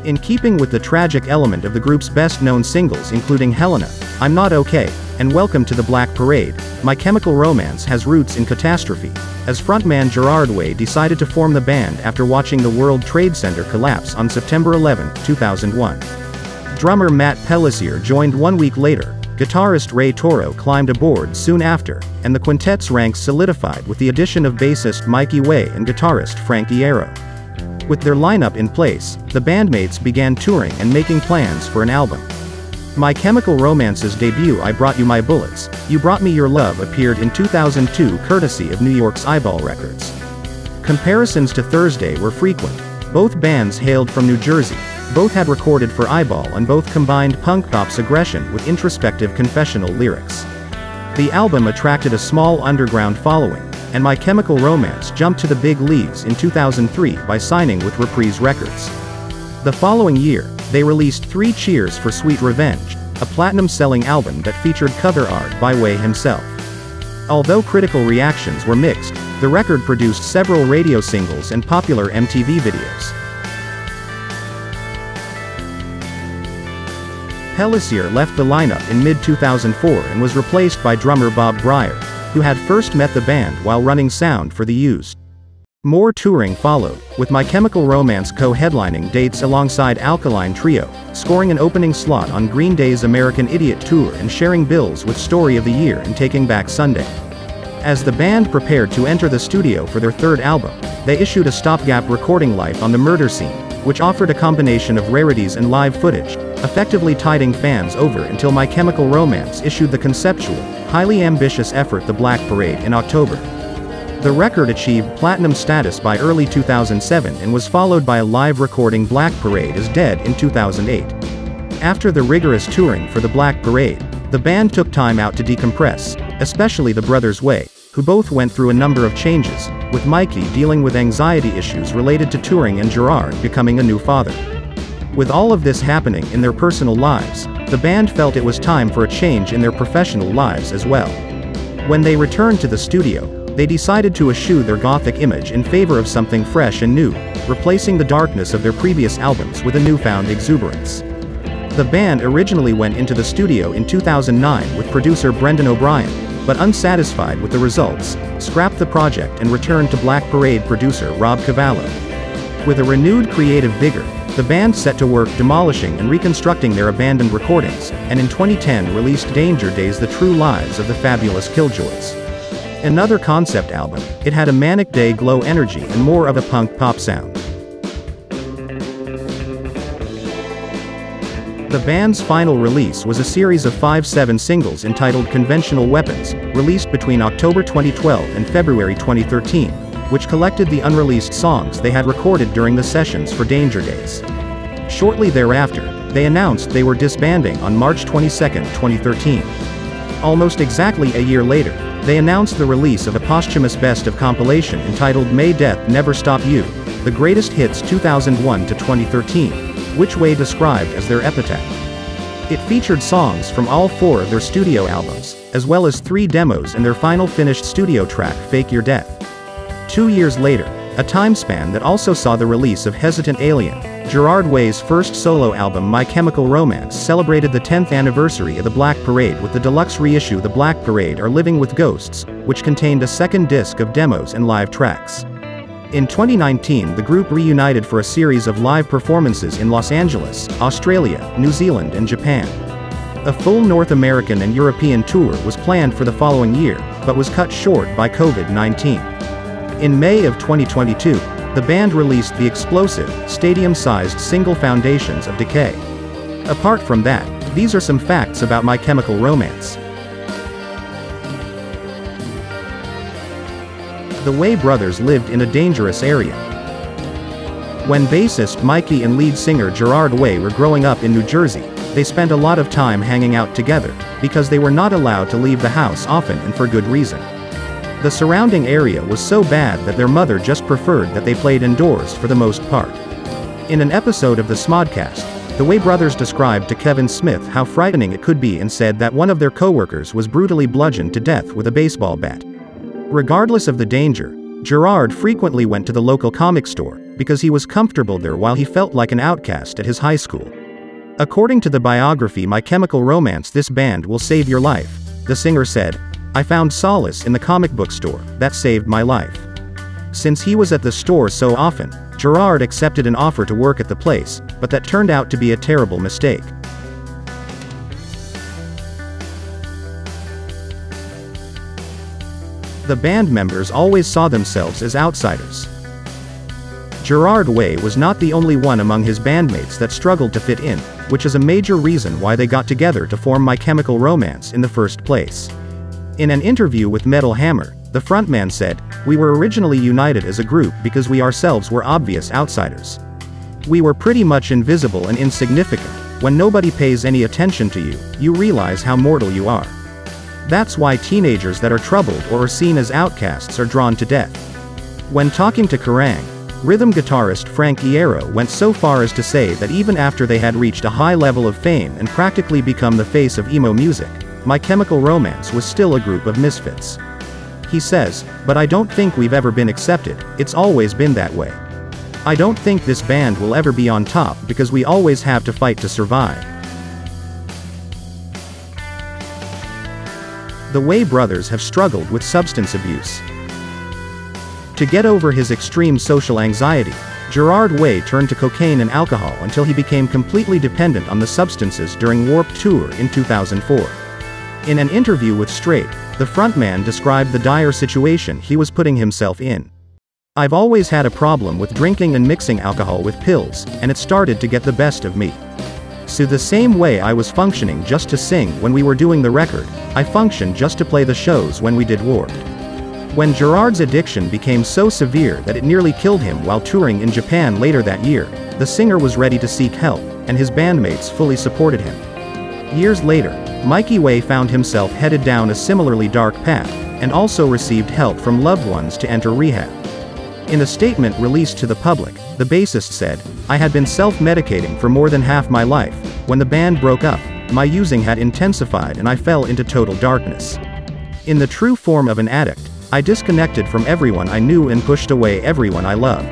In keeping with the tragic element of the group's best-known singles including Helena, I'm Not Okay, and Welcome to the Black Parade, My Chemical Romance has roots in catastrophe, as frontman Gerard Way decided to form the band after watching the World Trade Center collapse on September 11, 2001. Drummer Matt Pelissier joined 1 week later, guitarist Ray Toro climbed aboard soon after, and the quintet's ranks solidified with the addition of bassist Mikey Way and guitarist Frank Iero. With their lineup in place, the Bandmates began touring and making plans for an album. My Chemical Romance's debut I Brought You My Bullets, You Brought Me Your Love appeared in 2002 courtesy of New York's Eyeball Records. Comparisons to Thursday were frequent. Both bands hailed from New Jersey, both had recorded for Eyeball, and both combined punk pop's aggression with introspective confessional lyrics. The album attracted a small underground following, and My Chemical Romance jumped to the big leagues in 2003 by signing with Reprise Records. The following year, they released 3 Cheers for Sweet Revenge, a platinum-selling album that featured cover art by Way himself. Although critical reactions were mixed, the record produced several radio singles and popular MTV videos. Pelissier left the lineup in mid-2004 and was replaced by drummer Bob Bryar, who had first met the band while running sound for The Used. More touring followed, with My Chemical Romance co-headlining dates alongside Alkaline Trio, scoring an opening slot on Green Day's American Idiot Tour and sharing bills with Story of the Year and Taking Back Sunday. As the band prepared to enter the studio for their third album, they issued a stopgap recording life on the Murder Scene, which offered a combination of rarities and live footage, effectively tiding fans over until My Chemical Romance issued the conceptual, highly ambitious effort The Black Parade in October. The record achieved platinum status by early 2007 and was followed by a live recording Black Parade is Dead in 2008. After the rigorous touring for The Black Parade, the band took time out to decompress, especially the brothers Way, who both went through a number of changes, with Mikey dealing with anxiety issues related to touring and Gerard becoming a new father. With all of this happening in their personal lives, the band felt it was time for a change in their professional lives as well. When they returned to the studio, they decided to eschew their gothic image in favor of something fresh and new, replacing the darkness of their previous albums with a newfound exuberance. The band originally went into the studio in 2009 with producer Brendan O'Brien, but unsatisfied with the results, scrapped the project and returned to Black Parade producer Rob Cavallo. With a renewed creative vigor, the band set to work demolishing and reconstructing their abandoned recordings, and in 2010 released Danger Days: The True Lives of the Fabulous Killjoys. Another concept album, it had a manic day glow energy and more of a punk pop sound. The band's final release was a series of 5/7 singles entitled Conventional Weapons, released between October 2012 and February 2013, which collected the unreleased songs they had recorded during the sessions for Danger Days. Shortly thereafter, they announced they were disbanding on March 22, 2013. Almost exactly a year later, they announced the release of a posthumous best of compilation entitled May Death Never Stop You, the greatest hits 2001 to 2013, which Way described as their epitaph. It featured songs from all 4 of their studio albums, as well as 3 demos and their final finished studio track Fake Your Death. 2 years later, a time span that also saw the release of Hesitant Alien, Gerard Way's first solo album My Chemical Romance celebrated the 10th anniversary of The Black Parade with the deluxe reissue The Black Parade Are Living with Ghosts, which contained a second disc of demos and live tracks. In 2019 the group reunited for a series of live performances in Los Angeles, Australia, New Zealand and Japan. A full North American and European tour was planned for the following year, but was cut short by COVID-19. In May of 2022, the band released the explosive, stadium-sized single Foundations of Decay. Apart from that, these are some facts about My Chemical Romance. The Way brothers lived in a dangerous area. When bassist Mikey and lead singer Gerard Way were growing up in New Jersey, they spent a lot of time hanging out together, because they were not allowed to leave the house often and for good reason. The surrounding area was so bad that their mother just preferred that they played indoors for the most part. In an episode of the Smodcast, the Way brothers described to Kevin Smith how frightening it could be and said that one of their co-workers was brutally bludgeoned to death with a baseball bat. Regardless of the danger, Gerard frequently went to the local comic store, because he was comfortable there while he felt like an outcast at his high school. According to the biography My Chemical Romance, this band will save your life, the singer said. I found solace in the comic book store, that saved my life. Since he was at the store so often, Gerard accepted an offer to work at the place, but that turned out to be a terrible mistake. The band members always saw themselves as outsiders. Gerard Way was not the only one among his bandmates that struggled to fit in, which is a major reason why they got together to form My Chemical Romance in the first place. In an interview with Metal Hammer, the frontman said, "We were originally united as a group because we ourselves were obvious outsiders. We were pretty much invisible and insignificant. When nobody pays any attention to you, you realize how mortal you are. That's why teenagers that are troubled or are seen as outcasts are drawn to death." When talking to Kerrang!, rhythm guitarist Frank Iero went so far as to say that even after they had reached a high level of fame and practically become the face of emo music, My Chemical Romance was still a group of misfits. He says, "But I don't think we've ever been accepted, it's always been that way. I don't think this band will ever be on top because we always have to fight to survive." The Way brothers have struggled with substance abuse. To get over his extreme social anxiety, Gerard Way turned to cocaine and alcohol until he became completely dependent on the substances during Warped Tour in 2004. In an interview with Straight, the frontman described the dire situation he was putting himself in. "I've always had a problem with drinking and mixing alcohol with pills, and it started to get the best of me. So the same way I was functioning just to sing when we were doing the record, I functioned just to play the shows when we did Warped." When Gerard's addiction became so severe that it nearly killed him while touring in Japan later that year, the singer was ready to seek help, and his bandmates fully supported him. Years later, Mikey Way found himself headed down a similarly dark path, and also received help from loved ones to enter rehab. In a statement released to the public, the bassist said, "I had been self-medicating for more than half my life. When the band broke up, my using had intensified and I fell into total darkness. In the true form of an addict, I disconnected from everyone I knew and pushed away everyone I loved.